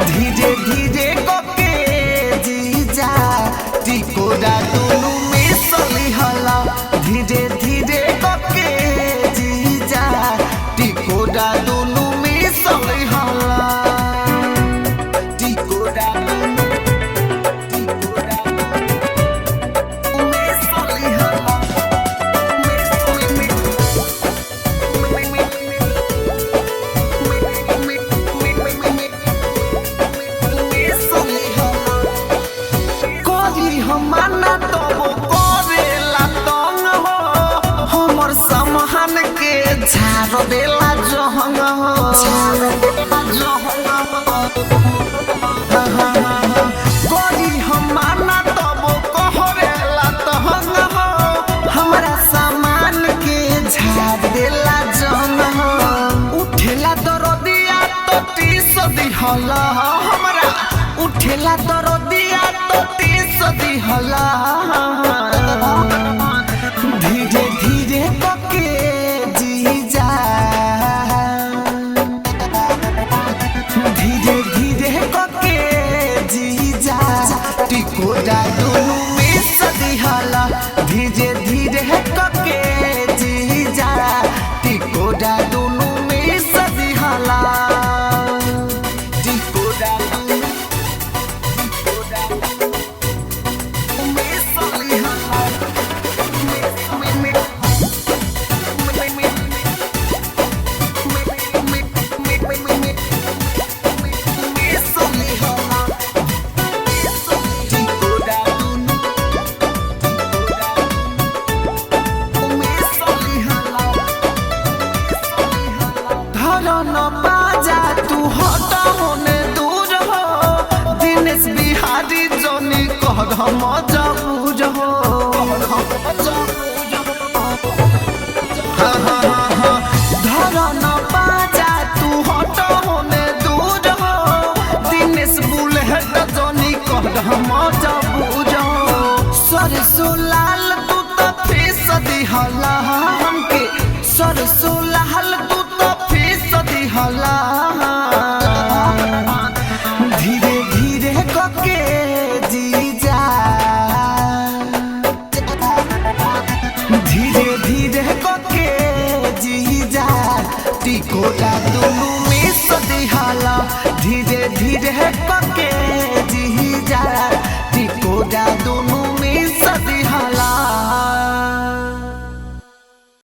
धीरे धीरे कोके जीजा टिकोड़ा दुनु में सलिहला धीरे धीरे कोके जीजा टिकोड़ा दुनु में सलिहला टिकोड़ा दुनु में सलिहला हमाना तबो करेला तंग हो हमर समहन के झाड़ देला जहंग हो करी हमाना तबो करेला तंग हो हमरा सामान के झाड़ देला जहंग हो उठेला दरदिया तो टीस दिहला हमरा उठेला दरदिया तो टीस दिहला धीरे धीरे कोके जीजा धीरे धीरे कोके जीजा टिकोड़ा दुनु में सदिहला धीरे धीरे कोके जीजा टिकोड़ा दुनु में सदिहला न बाजा तू हटा होने दूर हो दिनेश बिहारी जोनी कहद मजबूर हो धर न बाजा तू हटा होने दूर हो दिनेश बुलेट जोनी कहद मजबूर हो सरसों लाल तू तो फीस दिहला हमके सरसों लाल तू हला धीरे धीरे कोके जीजा धीरे धीरे कोके जीजा टिकोड़ा दुनु